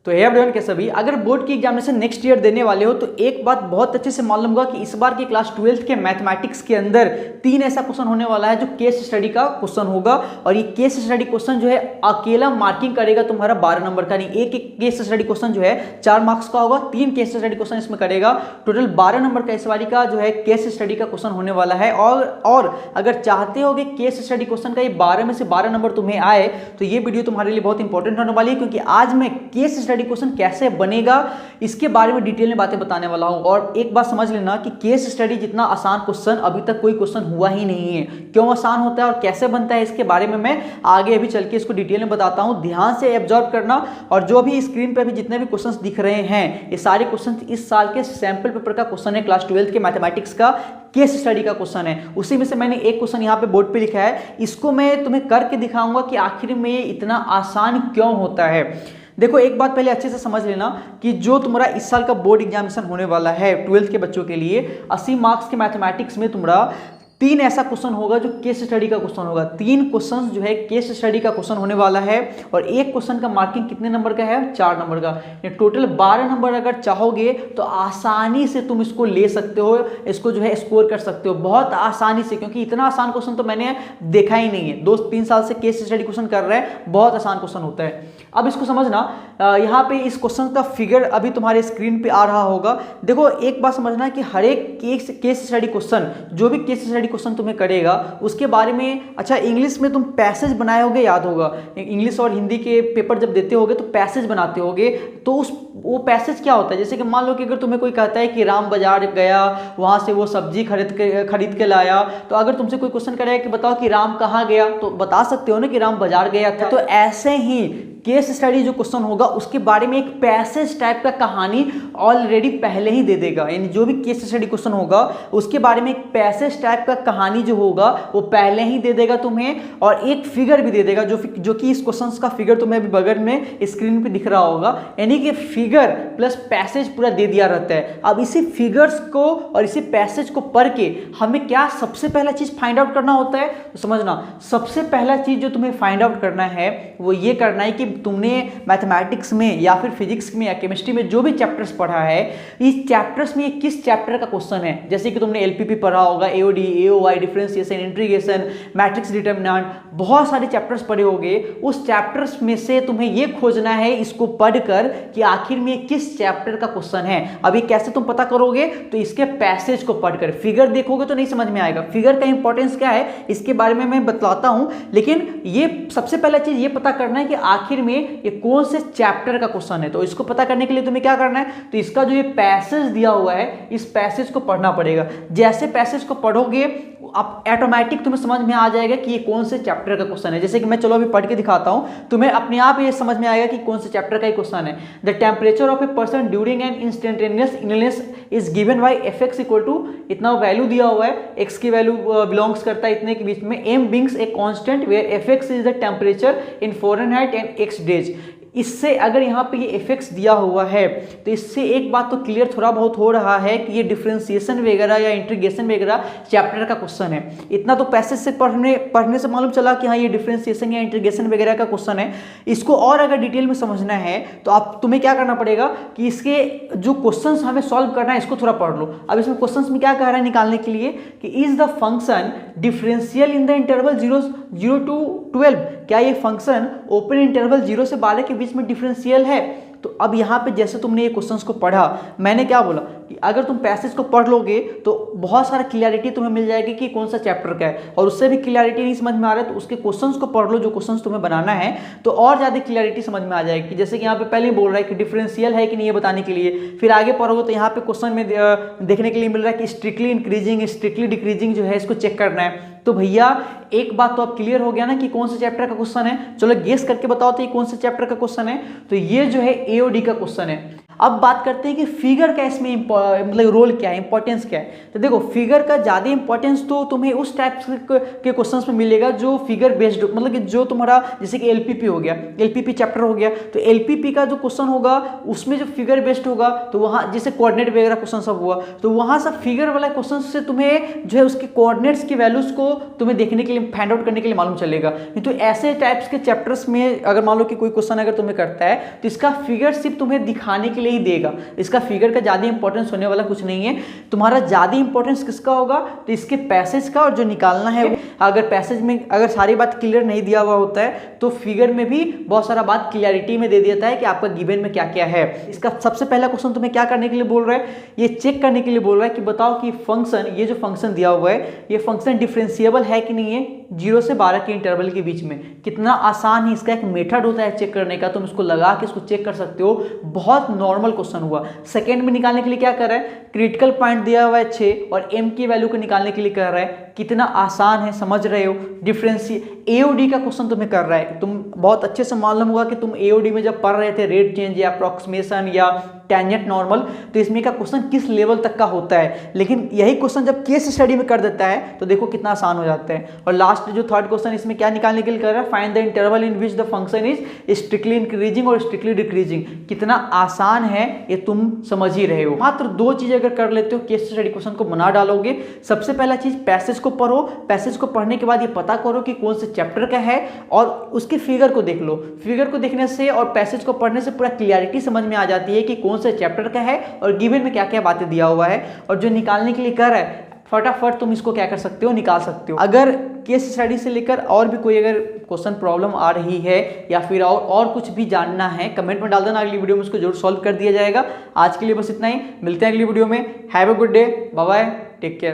तो hey everyone, कैसे भी अगर बोर्ड की एग्जामिनेशन नेक्स्ट ईयर देने वाले हो तो एक बात बहुत अच्छे से मालूम होगा कि इस बार की क्लास 12th के मैथमेटिक्स के अंदर 3 ऐसा क्वेश्चन होने वाला है जो केस स्टडी का क्वेश्चन होगा। और ये केस स्टडी क्वेश्चन जो है अकेला मार्किंग करेगा तुम्हारा 12 नंबर का, नहीं एक एक केस स्टडी क्वेश्चन जो है 4 मार्क्स का होगा। 3 केस स्टडी क्वेश्चन इसमें करेगा, टोटल 12 नंबर का इस बारी का जो है केस स्टडी का क्वेश्चन होने वाला है। और अगर चाहते हो कि केस स्टडी क्वेश्चन का ये 12 में से 12 नंबर तुम्हें आए तो ये वीडियो तुम्हारे लिए बहुत इंपॉर्टेंट होने वाली है, क्योंकि आज मैं केस स्टडी क्वेश्चन कैसे बनेगा इसके बारे में डिटेल में बातें बताने वाला हूं। और एक बात समझ लेना कि केस स्टडी जितना आसान क्वेश्चन अभी तक कोई क्वेश्चन हुआ ही नहीं है। क्यों आसान होता है और कैसे बनता है इसके बारे में मैं आगे अभी चल के इसको डिटेल में बताता हूं। ध्यान से एब्जॉर्व करना। और जो भी स्क्रीन पे अभी जितने भी क्वेश्चंस दिख रहे हैं ये सारे क्वेश्चंस इस साल के सैंपल पेपर का क्वेश्चन है, क्लास 12th के मैथमेटिक्स का केस स्टडी का क्वेश्चन है। उसी में से मैंने एक क्वेश्चन यहाँ पे बोर्ड पे लिखा है, इसको मैं तुम्हें करके दिखाऊंगा कि आखिर में ये इतना आसान क्यों होता है। देखो एक बात पहले अच्छे से समझ लेना कि जो तुम्हारा इस साल का बोर्ड एग्जामिनेशन होने वाला है 12th के बच्चों के लिए 80 मार्क्स के मैथमेटिक्स में तुम्हारा 3 ऐसा क्वेश्चन होगा जो केस स्टडी का क्वेश्चन होगा। 3 क्वेश्चन जो है केस स्टडी का क्वेश्चन होने वाला है और एक क्वेश्चन का मार्किंग कितने नंबर का है? 4 नंबर का। टोटल 12 नंबर अगर चाहोगे तो आसानी से तुम इसको ले सकते हो, इसको जो है स्कोर कर सकते हो बहुत आसानी से, क्योंकि इतना आसान क्वेश्चन तो मैंने देखा ही नहीं है। 2-3 साल से केस स्टडी क्वेश्चन कर रहे हैं, बहुत आसान क्वेश्चन होता है। अब इसको समझना, यहाँ पे इस क्वेश्चन का फिगर अभी तुम्हारे स्क्रीन पे आ रहा होगा। देखो एक बात समझना कि हर एक केस स्टडी क्वेश्चन, जो भी केस स्टडी क्वेश्चन तुम्हें करेगा उसके बारे में, अच्छा इंग्लिश में तुम पैसेज बनाए होगे, याद होगा इंग्लिश और हिंदी के पेपर जब देते होगे तो पैसेज बनाते होगे। तो वो पैसेज क्या होता है? जैसे कि मान लो कि अगर तुम्हें कोई कहता है कि राम बाजार गया, वहां से वो सब्जी खरीद के लाया, तो अगर तुमसे कोई क्वेश्चन करेगा कि बताओ कि राम कहाँ गया, तो बता सकते हो ना कि राम बाजार गया था। तो ऐसे ही केस स्टडी जो क्वेश्चन होगा उसके बारे में एक पैसेज टाइप का कहानी ऑलरेडी पहले ही दे देगा। यानी जो भी केस स्टडी क्वेश्चन होगा उसके बारे में एक पैसेज टाइप का कहानी जो होगा वो पहले ही दे देगा तुम्हें, और एक फिगर भी दे देगा जो कि इस क्वेश्चन का फिगर तुम्हें अभी बगल में स्क्रीन पे दिख रहा होगा। यानी कि फिगर प्लस पैसेज पूरा दे दिया रहता है। अब इसी फिगर्स को और इसी पैसेज को पढ़ के हमें क्या सबसे पहला चीज फाइंड आउट करना होता है? तो समझना, सबसे पहला चीज जो तुम्हें फाइंड आउट करना है वो ये करना है कि तुमने मैथमेटिक्स में या फिर फिजिक्स में या केमिस्ट्री में जो भी चैप्टर्स पढ़ा है, इस चैप्टर्स में ये किस चैप्टर का क्वेश्चन है। जैसे कि तुमने एलपीपी पढ़ा होगा, AOD, AOY, differentiation, integration, matrix determinant, बहुत सारे चैप्टर्स पढ़े होंगे। उस चैप्टर्स में से तुम्हें ये खोजना है इसको पढ़कर कि आखिर में किस चैप्टर का क्वेश्चन है। अब ये कैसे तुम पता करोगे? तो इसके पैसेज को पढ़कर। फिगर देखोगे तो नहीं समझ में आएगा। फिगर का इंपॉर्टेंस क्या है इसके बारे में मैं बतलाता हूं, लेकिन ये सबसे पहला चीज ये पता करना है कि आखिर में ये कौन से चैप्टर का क्वेश्चन है। तो इसको पता करने के लिए तुम्हें क्या करना है? तो इसका जो ये पैसेज दिया हुआ है इस पैसेज को पढ़ना पड़ेगा। जैसे पैसेज को पढ़ोगे आप ऑटोमेटिक तुम्हें समझ में आ जाएगा कि ये कौन से चैप्टर का क्वेश्चन है। जैसे कि मैं चलो अभी पढ़ के दिखाता हूं, तुम्हें अपने आप ये समझ में आएगा कि कौन से चैप्टर का ये क्वेश्चन है। The temperature of a person during an instantaneous illness is given by fx equal to इतना वैल्यू दिया हुआ है, x की वैल्यू बिलोंग्स करता है इतने के बीच में, m beings a constant where fx is the temperature in Fahrenheit and x days. इससे अगर यहाँ पे ये fx दिया हुआ है तो इससे एक बात तो क्लियर थोड़ा बहुत हो रहा है कि ये डिफरेंशिएशन वगैरह या इंटीग्रेशन वगैरह चैप्टर का क्वेश्चन है। इतना तो पैसेज से पढ़ने से मालूम चला कि हाँ ये डिफरेंशिएशन या इंटीग्रेशन वगैरह का क्वेश्चन है। इसको और अगर डिटेल में समझना है तो आप तुम्हें क्या करना पड़ेगा कि इसके जो क्वेश्चंस हमें सॉल्व करना है इसको थोड़ा पढ़ लो। अब इसमें क्वेश्चंस में क्या कह रहा है निकालने के लिए कि is the function differential in the interval 0 to 12, क्या ये फंक्शन ओपन इंटरवल 0 से 12 के बीच में डिफरेंशियल है। तो अब यहाँ पे जैसे तुमने ये क्वेश्चंस को पढ़ा, मैंने क्या बोला कि अगर तुम पैसेज को पढ़ लोगे तो बहुत सारा क्लियरिटी तुम्हें मिल जाएगी कि कौन सा चैप्टर का है। और उससे भी क्लियरिटी नहीं समझ में आ रहा है तो उसके क्वेश्चंस को पढ़ लो जो क्वेश्चंस तुम्हें बनाना है, तो और ज़्यादा क्लियरिटी समझ में आ जाएगी। जैसे कि यहाँ पे पहले ही बोल रहा है कि डिफरेंशियल है कि नहीं ये बताने के लिए, फिर आगे पढ़ोगे तो यहाँ पे क्वेश्चन में देखने के लिए मिल रहा है कि स्ट्रिक्टली इंक्रीजिंग स्ट्रिक्टली डिक्रीजिंग जो है इसको चेक करना है। तो भैया एक बात तो अब क्लियर हो गया ना कि कौन से चैप्टर का क्वेश्चन है। चलो गेस करके बताओ तो ये कौन से चैप्टर का क्वेश्चन है। तो ये जो है एओडी का क्वेश्चन है। अब बात करते हैं कि फिगर का इसमें मतलब रोल क्या है, इंपॉर्टेंस क्या है। तो देखो फिगर का ज़्यादा इंपॉर्टेंस तो तुम्हें उस टाइप के क्वेश्चंस में मिलेगा जो फिगर बेस्ड, मतलब कि जो तुम्हारा जैसे कि एलपीपी हो गया, एलपीपी चैप्टर हो गया, तो एलपीपी का जो क्वेश्चन होगा उसमें जो फिगर बेस्ड होगा, तो वहाँ जैसे कोऑर्डिनेट वगैरह क्वेश्चन सब हुआ, तो वहाँ सब फिगर वाला क्वेश्चन से तुम्हें जो है उसके कोऑर्डिनेट्स की वैल्यूज को तुम्हें देखने के लिए, फाइंड आउट करने के लिए मालूम चलेगा। नहीं तो ऐसे टाइप्स के चैप्टर्स में अगर मान लो कि कोई क्वेश्चन अगर तुम्हें करता है तो इसका फिगर सिर्फ तुम्हें दिखाने के लिए ही देगा, इसका फिगर का ज़्यादा इंपॉर्टेंस होने वाला कुछ नहीं है। तुम्हारा ज़्यादा इंपॉर्टेंस किसका होगा, तो इसके पैसेज का, और जो निकालना है अगर पैसेज में अगर सारी बात क्लियर नहीं दिया हुआ होता है तो फिगर में भी बहुत सारा बात क्लियरिटी में दे देता है कि आपका गिवन में क्या क्या है। इसका सबसे पहला क्वेश्चन तुम्हें क्या करने के लिए बोल रहा है, ये चेक करने के लिए बोल रहा है कि बताओ कि फंक्शन, ये जो फंक्शन दिया हुआ है ये फंक्शन डिफरेंशिएबल है कि नहीं है 0 से 12 के इंटरवल के बीच में। कितना आसान है, इसका एक मेथड होता है चेक करने का, तुम इसको लगा के इसको चेक कर सकते हो। बहुत नॉर्मल क्वेश्चन हुआ। सेकंड में निकालने के लिए क्या कर रहा है, क्रिटिकल पॉइंट दिया हुआ है 6 और m की वैल्यू को निकालने के लिए कर रहा है। कितना आसान है, समझ रहे हो। एओडी का क्वेश्चन तुम्हें कर रहा है, तुम बहुत अच्छे से मालूम होगा कि तुम एओडी में जब पढ़ रहे थे रेट चेंज या अप्रॉक्सीमेशन या टेंजेंट नॉर्मल, तो इसमें का क्वेश्चन किस लेवल तक का होता है, लेकिन यही क्वेश्चन जब केस स्टडी में कर देता है तो देखो कितना आसान हो जाता है। और लास्ट जो थर्ड क्वेश्चन इसमें क्या निकालने के लिए कर रहा है, find the interval in which the function is strictly increasing और स्ट्रिक्टली डिक्रीजिंग। कितना आसान है ये तुम समझ ही रहे हो। मात्र 2 चीज अगर कर लेते हो, केस स्टडी क्वेश्चन को बना डालोगे। सबसे पहला चीज पैसेज को पढ़ो, पैसेज को पढ़ने के बाद ये पता करो कि कौन से चैप्टर का है और उसके फिगर को देख लो। फिगर को देखने से और पैसेज को पढ़ने से पूरा क्लियरिटी समझ में आ जाती है कि कौन से चैप्टर का है और गिवन में क्या क्या बातें दिया हुआ है। और जो निकालने के लिए कर रहा है फटाफट तुम इसको क्या कर सकते हो, निकाल सकते हो। अगर केस स्टडी से लेकर और भी कोई अगर क्वेश्चन प्रॉब्लम आ रही है या फिर और कुछ भी जानना है कमेंट में डाल देना, अगली वीडियो में उसको जरूर सॉल्व कर दिया जाएगा। आज के लिए बस इतना ही, मिलते हैं अगली वीडियो में। Have a good day, bye bye, take care.